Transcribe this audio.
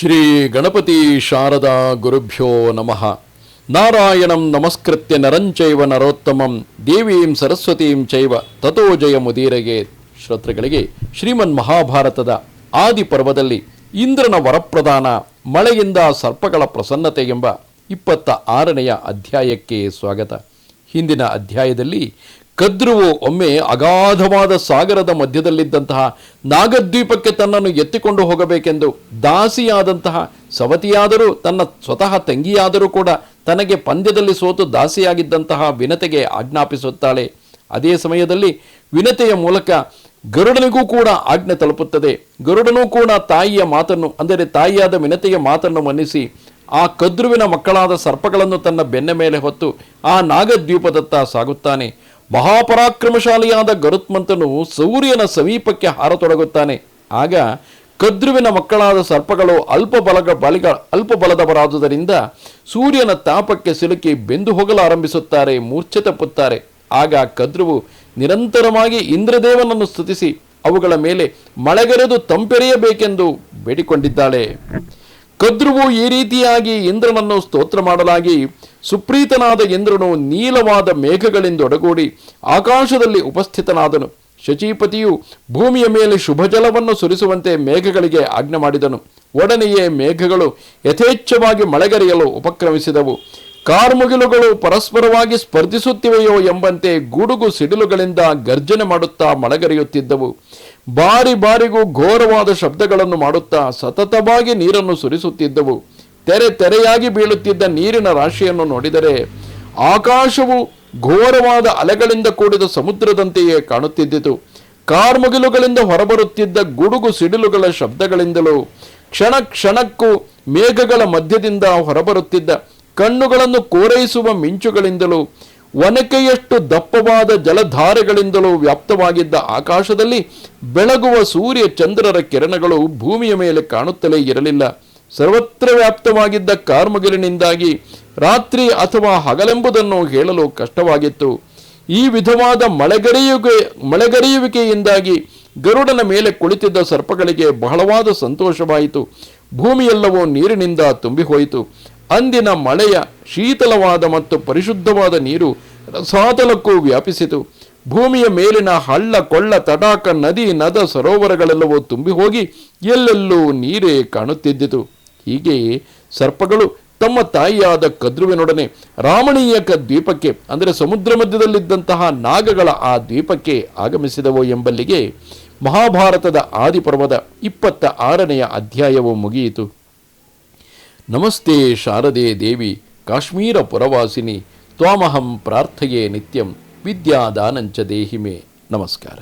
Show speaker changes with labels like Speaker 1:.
Speaker 1: ಶ್ರೀ ಗಣಪತಿ ಶಾರದಾ ಗುರುಭ್ಯೋ ನಮಃ. ನಾರಾಯಣಂ ನಮಸ್ಕೃತ್ಯ ನರಂಚೈವ ನರೋತ್ತಮಂ ದೇವೀಂ ಸರಸ್ವತೀಂ ಚೈವ ತಥೋ ಜಯ ಮುದೀರಗೆ. ಶ್ರೋತೃಗಳಿಗೆ ಶ್ರೀಮನ್ ಮಹಾಭಾರತದ ಆದಿ ಪರ್ವದಲ್ಲಿ ಇಂದ್ರನ ವರಪ್ರದಾನ, ಮಳೆಯಿಂದ ಸರ್ಪಗಳ ಪ್ರಸನ್ನತೆ ಎಂಬ 26ನೆಯ ಅಧ್ಯಾಯಕ್ಕೆ ಸ್ವಾಗತ. ಹಿಂದಿನ ಅಧ್ಯಾಯದಲ್ಲಿ ಕದ್ರುವು ಒಮ್ಮೆ ಅಗಾಧವಾದ ಸಾಗರದ ಮಧ್ಯದಲ್ಲಿದ್ದಂತಹ ನಾಗದ್ವೀಪಕ್ಕೆ ತನ್ನನ್ನು ಎತ್ತಿಕೊಂಡು ಹೋಗಬೇಕೆಂದು ದಾಸಿಯಾದಂತಹ ಸವತಿಯಾದರೂ ತನ್ನ ಸ್ವತಃ ತಂಗಿಯಾದರೂ ಕೂಡ ತನಗೆ ಪಂದ್ಯದಲ್ಲಿ ಸೋತು ದಾಸಿಯಾಗಿದ್ದಂತಹ ವಿನತೆಗೆ ಆಜ್ಞಾಪಿಸುತ್ತಾಳೆ. ಅದೇ ಸಮಯದಲ್ಲಿ ವಿನತೆಯ ಮೂಲಕ ಗರುಡನಿಗೂ ಕೂಡ ಆಜ್ಞೆ ತಲುಪುತ್ತದೆ. ಗರುಡನೂ ಕೂಡ ತಾಯಿಯ ಮಾತನ್ನು, ಅಂದರೆ ತಾಯಿಯಾದ ವಿನತೆಯ ಮಾತನ್ನು ಮನ್ನಿಸಿ ಆ ಕದ್ರುವಿನ ಮಕ್ಕಳಾದ ಸರ್ಪಗಳನ್ನು ತನ್ನ ಬೆನ್ನ ಮೇಲೆ ಹೊತ್ತು ಆ ನಾಗದ್ವೀಪದತ್ತ ಸಾಗುತ್ತಾನೆ. ಮಹಾಪರಾಕ್ರಮಶಾಲಿಯಾದ ಗರುತ್ಮಂತನು ಸೂರ್ಯನ ಸಮೀಪಕ್ಕೆ ಹಾರತೊಡಗುತ್ತಾನೆ. ಆಗ ಕದ್ರುವಿನ ಮಕ್ಕಳಾದ ಸರ್ಪಗಳು ಅಲ್ಪ ಬಲದವರಾದುದರಿಂದ ಸೂರ್ಯನ ತಾಪಕ್ಕೆ ಸಿಲುಕಿ ಬೆಂದು ಹೋಗಲಾರಂಭಿಸುತ್ತಾರೆ, ಮೂರ್ಛೆ ತಪ್ಪುತ್ತಾರೆ. ಆಗ ಕದ್ರುವು ನಿರಂತರವಾಗಿ ಇಂದ್ರದೇವನನ್ನು ಸ್ತುತಿಸಿ ಅವುಗಳ ಮೇಲೆ ಮಳೆಗರೆದು ತಂಪೆರೆಯಬೇಕೆಂದು ಬೇಡಿಕೊಂಡಿದ್ದಾಳೆ. ಕದ್ರುವು ಈ ರೀತಿಯಾಗಿ ಇಂದ್ರನನ್ನು ಸ್ತೋತ್ರ ಮಾಡಲಾಗಿ ಸುಪ್ರೀತನಾದ ಇಂದ್ರನು ನೀಲವಾದ ಮೇಘಗಳಿಂದೊಡಗೂಡಿ ಆಕಾಶದಲ್ಲಿ ಉಪಸ್ಥಿತನಾದನು. ಶಚೀಪತಿಯು ಭೂಮಿಯ ಮೇಲೆ ಶುಭಜಲವನ್ನು ಸುರಿಸುವಂತೆ ಮೇಘಗಳಿಗೆ ಆಜ್ಞೆ ಮಾಡಿದನು. ಒಡನೆಯೇ ಮೇಘಗಳು ಯಥೇಚ್ಛವಾಗಿ ಮಳೆಗರೆಯಲು ಉಪಕ್ರಮಿಸಿದವು. ಕಾರ್ಮುಗಿಲುಗಳು ಪರಸ್ಪರವಾಗಿ ಸ್ಪರ್ಧಿಸುತ್ತಿವೆಯೋ ಎಂಬಂತೆ ಗುಡುಗು ಸಿಡಿಲುಗಳಿಂದ ಗರ್ಜನೆ ಮಾಡುತ್ತಾ ಮಳೆಗರೆಯುತ್ತಿದ್ದವು. ಬಾರಿ ಬಾರಿಗೂ ಘೋರವಾದ ಶಬ್ದಗಳನ್ನು ಮಾಡುತ್ತಾ ಸತತವಾಗಿ ನೀರನ್ನು ಸುರಿಸುತ್ತಿದ್ದವು. ತೆರೆಯಾಗಿ ಬೀಳುತ್ತಿದ್ದ ನೀರಿನ ರಾಶಿಯನ್ನು ನೋಡಿದರೆ ಆಕಾಶವು ಘೋರವಾದ ಅಲೆಗಳಿಂದ ಕೂಡಿದ ಸಮುದ್ರದಂತೆಯೇ ಕಾಣುತ್ತಿದ್ದಿತು. ಕಾರ್ಮುಗಿಲುಗಳಿಂದ ಹೊರಬರುತ್ತಿದ್ದ ಗುಡುಗು ಸಿಡಿಲುಗಳ ಶಬ್ದಗಳಿಂದಲೂ ಕ್ಷಣ ಕ್ಷಣಕ್ಕೂ ಮೇಘಗಳ ಮಧ್ಯದಿಂದ ಹೊರಬರುತ್ತಿದ್ದ ಕಣ್ಣುಗಳನ್ನು ಕೋರೈಸುವ ಮಿಂಚುಗಳಿಂದಲೂ ಒನಕೆಯಷ್ಟು ದಪ್ಪವಾದ ಜಲಧಾರೆಗಳಿಂದಲೂ ವ್ಯಾಪ್ತವಾಗಿದ್ದ ಆಕಾಶದಲ್ಲಿ ಬೆಳಗುವ ಸೂರ್ಯ ಚಂದ್ರರ ಕಿರಣಗಳು ಭೂಮಿಯ ಮೇಲೆ ಕಾಣುತ್ತಲೇ ಇರಲಿಲ್ಲ. ಸರ್ವತ್ರ ವ್ಯಾಪ್ತವಾಗಿದ್ದ ಕಾರ್ಮುಗಿಲಿನಿಂದಾಗಿ ರಾತ್ರಿ ಅಥವಾ ಹಗಲೆಂಬುದನ್ನು ಹೇಳಲು ಕಷ್ಟವಾಗಿತ್ತು. ಈ ವಿಧವಾದ ಮಳೆಗರೆಯುವಿಕೆಯಿಂದಾಗಿ ಗರುಡನ ಮೇಲೆ ಕುಳಿತಿದ್ದ ಸರ್ಪಗಳಿಗೆ ಬಹಳವಾದ ಸಂತೋಷವಾಯಿತು. ಭೂಮಿಯೆಲ್ಲವೂ ನೀರಿನಿಂದ ತುಂಬಿ ಹೋಯಿತು. ಅಂದಿನ ಮಳೆಯ ಶೀತಲವಾದ ಮತ್ತು ಪರಿಶುದ್ಧವಾದ ನೀರು ರಸಾತಲಕ್ಕೂ ವ್ಯಾಪಿಸಿತು. ಭೂಮಿಯ ಮೇಲಿನ ಹಳ್ಳ ಕೊಳ್ಳ ತಟಾಕ ನದಿ ನದ ಸರೋವರಗಳೆಲ್ಲವೂ ತುಂಬಿ ಹೋಗಿ ಎಲ್ಲೆಲ್ಲೂ ನೀರೇ ಕಾಣುತ್ತಿದ್ದಿತು. ಹೀಗೆಯೇ ಸರ್ಪಗಳು ತಮ್ಮ ತಾಯಿಯಾದ ಕದ್ರುವಿನೊಡನೆ ರಾಮಣೀಯಕ ದ್ವೀಪಕ್ಕೆ, ಅಂದರೆ ಸಮುದ್ರ ಮಧ್ಯದಲ್ಲಿದ್ದಂತಹ ನಾಗಗಳ ಆ ದ್ವೀಪಕ್ಕೆ ಆಗಮಿಸಿದವು ಎಂಬಲ್ಲಿಗೆ ಮಹಾಭಾರತದ ಆದಿಪರ್ವದ 26ನೆಯ ಅಧ್ಯಾಯವು ಮುಗಿಯಿತು. ನಮಸ್ತೆ ಶಾರದೆ ದೇವಿ ಕಾಶ್ಮೀರ ಪುರವಾಸಿನಿ ತ್ವಾಮಹಂ ಪ್ರಾರ್ಥಯೇ ನಿತ್ಯಂ ವಿದ್ಯಾದಾನಂಚ ದೇಹಿಮೆ. ನಮಸ್ಕಾರ.